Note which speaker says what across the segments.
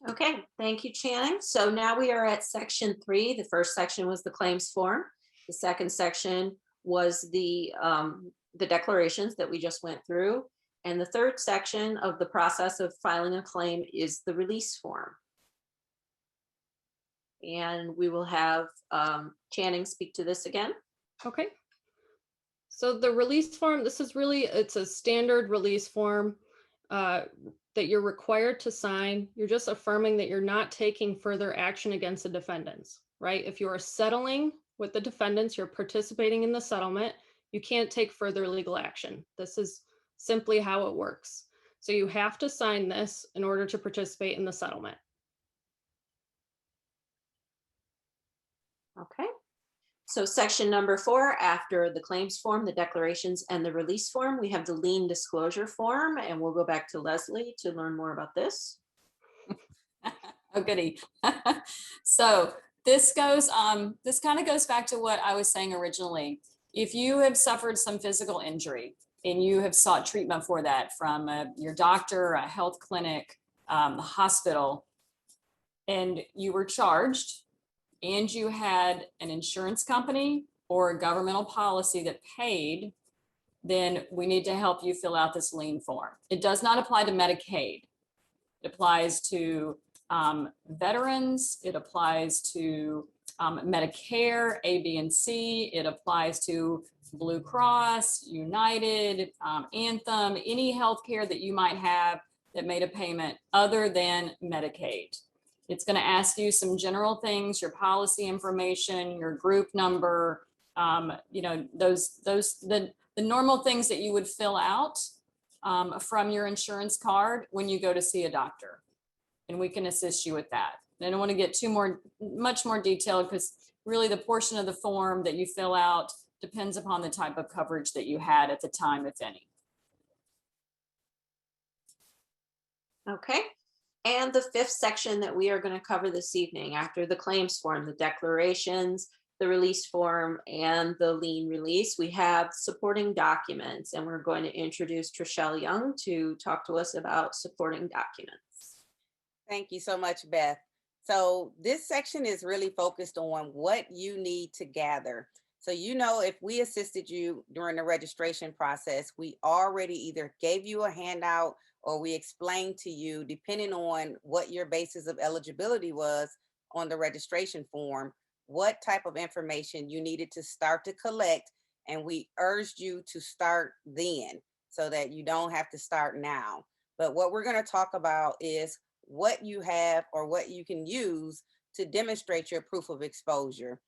Speaker 1: Okay, thank you, Channing. So now we are at section 3. The first section was the claims form. The second section was the declarations that we just went through. And the third section of the process of filing a claim is the release form. And we will have Channing speak to this again.
Speaker 2: Okay. So the release form, it's a standard release form that you're required to sign. You're just affirming that you're not taking further action against the defendants, right? If you are settling with the defendants, you're participating in the settlement, you can't take further legal action. This is simply how it works. So you have to sign this in order to participate in the settlement.
Speaker 1: Okay. So section number 4, after the claims form, the declarations, and the release form, we have the lien disclosure form, and we'll go back to Leslie to learn more about this.
Speaker 3: Oh, goody. So this kind of goes back to what I was saying originally. If you have suffered some physical injury and you have sought treatment for that from your doctor, a health clinic, the hospital, and you were charged and you had an insurance company or a governmental policy that paid, then we need to help you fill out this lien form. It does not apply to Medicaid. It applies to veterans. It applies to Medicare, A, B, and C. It applies to Blue Cross, United, Anthem, any healthcare that you might have that made a payment other than Medicaid. It's going to ask you some general things, your policy information, your group number, the normal things that you would fill out from your insurance card when you go to see a doctor. And we can assist you with that. I don't want to get much more detailed because really the portion of the form that you fill out depends upon the type of coverage that you had at the time, if any.
Speaker 1: Okay. And the 5th section that we are going to cover this evening, after the claims form, the declarations, the release form, and the lien release, we have supporting documents, and we're going to introduce Trishelle Young to talk to us about supporting documents.
Speaker 4: Thank you so much, Beth. So this section is really focused on what you need to gather. So, if we assisted you during the registration process, we already either gave you a handout or we explained to you, depending on what your basis of eligibility was on the registration form, what type of information you needed to start to collect. And we urged you to start then so that you don't have to start now. But what we're going to talk about is what you have or what you can use to demonstrate your proof of exposure,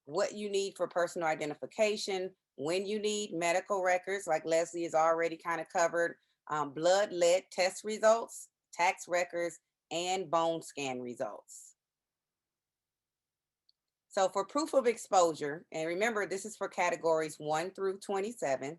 Speaker 4: what you need for personal identification, when you need medical records, like Leslie has already kind of covered, blood lead test results, tax records, and bone scan results. So for proof of exposure, and remember, this is for categories 1 through 27,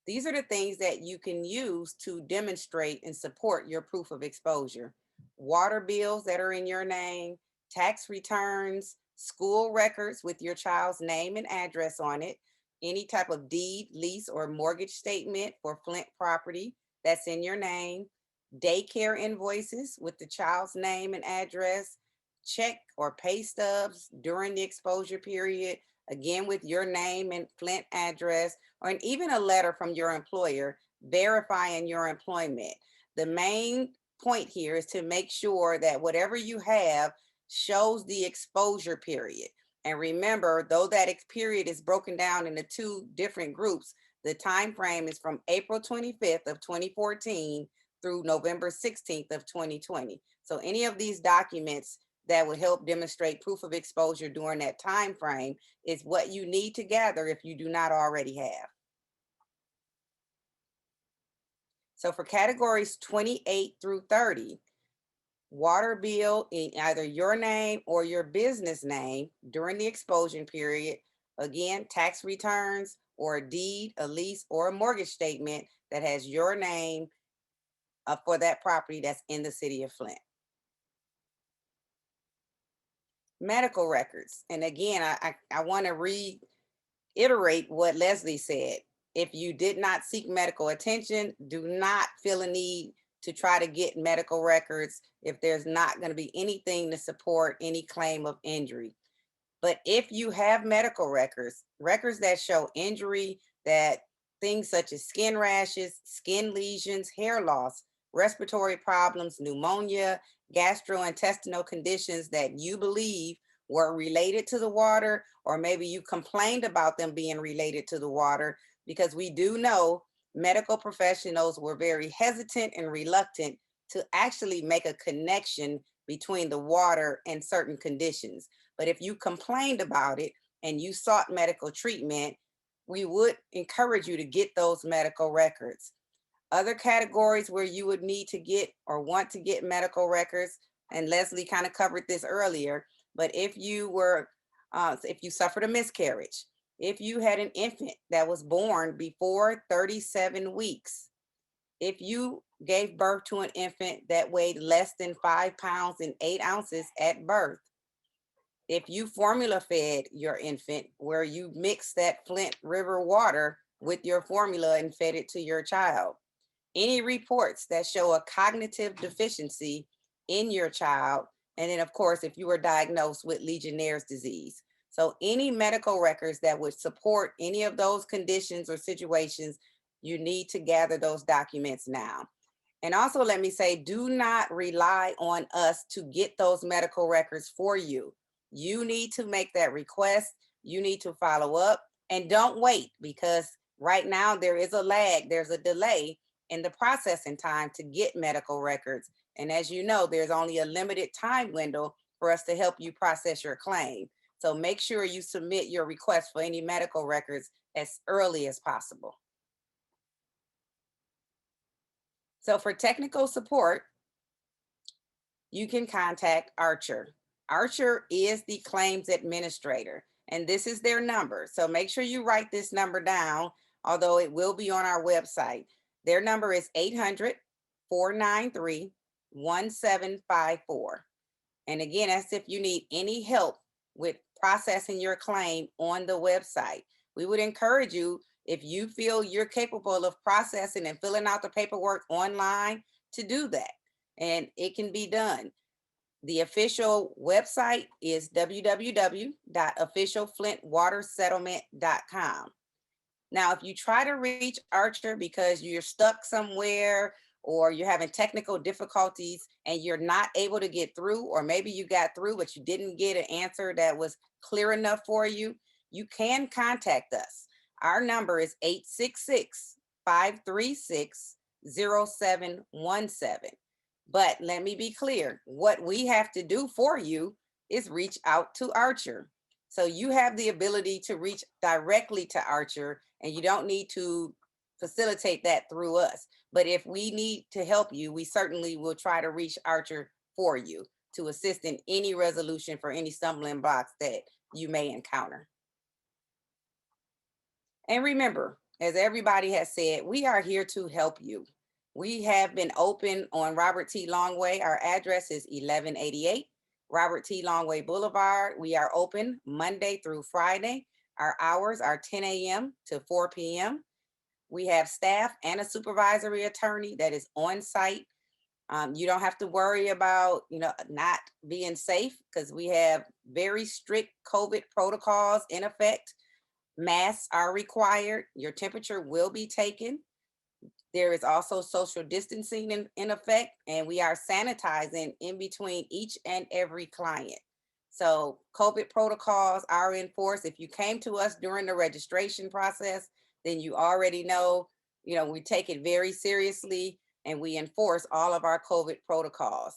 Speaker 4: these are the things that you can use to demonstrate and support your proof of exposure. Water bills that are in your name, tax returns, school records with your child's name and address on it, any type of deed, lease, or mortgage statement for Flint property that's in your name, daycare invoices with the child's name and address, check or pay stubs during the exposure period, again with your name and Flint address, or even a letter from your employer verifying your employment. The main point here is to make sure that whatever you have shows the exposure period. And remember, though that period is broken down into 2 different groups, the time frame is from April 25th of 2014 through November 16th of 2020. So any of these documents that will help demonstrate proof of exposure during that time frame is what you need to gather if you do not already have. So for categories 28 through 30, water bill in either your name or your business name during the exposure period, again, tax returns or a deed, a lease, or a mortgage statement that has your name for that property that's in the city of Flint. Medical records. And again, I want to reiterate what Leslie said. If you did not seek medical attention, do not feel a need to try to get medical records if there's not going to be anything to support any claim of injury. But if you have medical records, records that show injury, that things such as skin rashes, skin lesions, hair loss, respiratory problems, pneumonia, gastrointestinal conditions that you believe were related to the water, or maybe you complained about them being related to the water, because we do know medical professionals were very hesitant and reluctant to actually make a connection between the water and certain conditions. But if you complained about it and you sought medical treatment, we would encourage you to get those medical records. Other categories where you would need to get or want to get medical records, and Leslie kind of covered this earlier, but if you suffered a miscarriage, if you had an infant that was born before 37 weeks, if you gave birth to an infant that weighed less than 5 pounds and 8 ounces at birth, if you formula fed your infant, where you mix that Flint River water with your formula and fed it to your child, any reports that show a cognitive deficiency in your child, and then of course, if you were diagnosed with Legionnaire's disease. So any medical records that would support any of those conditions or situations, you need to gather those documents now. And also let me say, do not rely on us to get those medical records for you. You need to make that request. You need to follow up, and don't wait, because right now there is a lag, there's a delay in the processing time to get medical records. And as you know, there's only a limited time window for us to help you process your claim. So make sure you submit your request for any medical records as early as possible. So for technical support, you can contact Archer. Archer is the claims administrator, and this is their number. So make sure you write this number down, although it will be on our website. Their number is 800-493-1754. And again, that's if you need any help with processing your claim on the website. We would encourage you, if you feel you're capable of processing and filling out the paperwork online, to do that. And it can be done. The official website is www.officialflintwatersettlement.com. Now, if you try to reach Archer because you're stuck somewhere, or you're having technical difficulties and you're not able to get through, or maybe you got through but you didn't get an answer that was clear enough for you, you can contact us. Our number is 866-536-0717. But let me be clear, what we have to do for you is reach out to Archer. So you have the ability to reach directly to Archer, and you don't need to facilitate that through us. But if we need to help you, we certainly will try to reach Archer for you to assist in any resolution for any stumbling blocks that you may encounter. And remember, as everybody has said, we are here to help you. We have been open on Robert T. Longway. Our address is 1188 Robert T. Longway Boulevard. We are open Monday through Friday. Our hours are 10 a.m. to 4 p.m. We have staff and a supervisory attorney that is on site. You don't have to worry about, not being safe, because we have very strict COVID protocols in effect. Masks are required. Your temperature will be taken. There is also social distancing in effect, and we are sanitizing in between each and every client. So COVID protocols are in force. If you came to us during the registration process, then you already know, we take it very seriously, and we enforce all of our COVID protocols.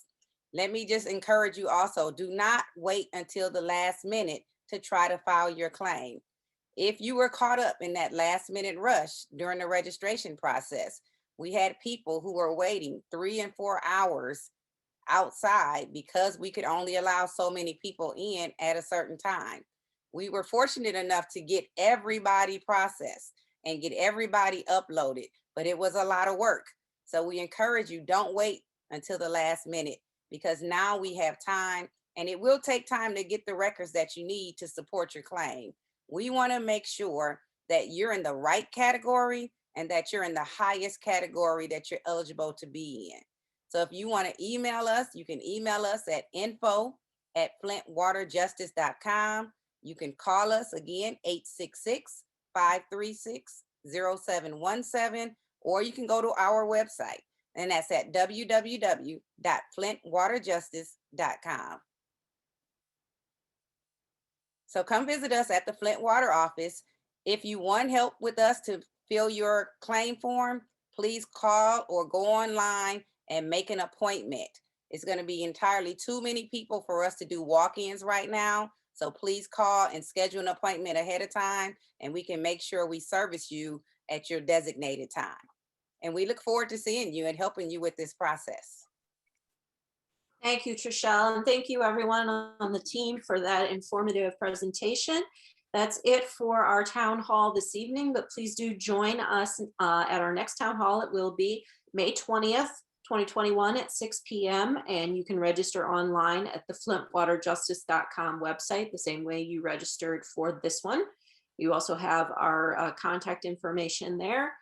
Speaker 4: Let me just encourage you also, do not wait until the last minute to try to file your claim. If you were caught up in that last minute rush during the registration process, we had people who were waiting 3 and 4 hours outside because we could only allow so many people in at a certain time. We were fortunate enough to get everybody processed and get everybody uploaded, but it was a lot of work. So we encourage you, don't wait until the last minute, because now we have time, and it will take time to get the records that you need to support your claim. We want to make sure that you're in the right category and that you're in the highest category that you're eligible to be in. So if you want to email us, you can email us at info@flintwaterjustice.com. You can call us again, 866-536-0717, or you can go to our website, and that's at www.flintwaterjustice.com. So come visit us at the Flint Water office. If you want help with us to fill your claim form, please call or go online and make an appointment. It's going to be entirely too many people for us to do walk-ins right now. So please call and schedule an appointment ahead of time, and we can make sure we service you at your designated time. And we look forward to seeing you and helping you with this process.
Speaker 1: Thank you, Trishelle, and thank you everyone on the team for that informative presentation. That's it for our town hall this evening, but please do join us at our next town hall. It will be May 20th, 2021 at 6 p.m. and you can register online at the FlintWaterJustice.com website, the same way you registered for this one. You also have our contact information there.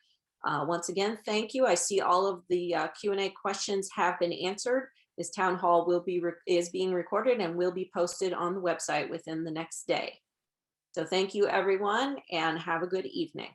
Speaker 1: Once again, thank you. I see all of the Q&A questions have been answered. This town hall is being recorded and will be posted on the website within the next day. So thank you, everyone, and have a good evening.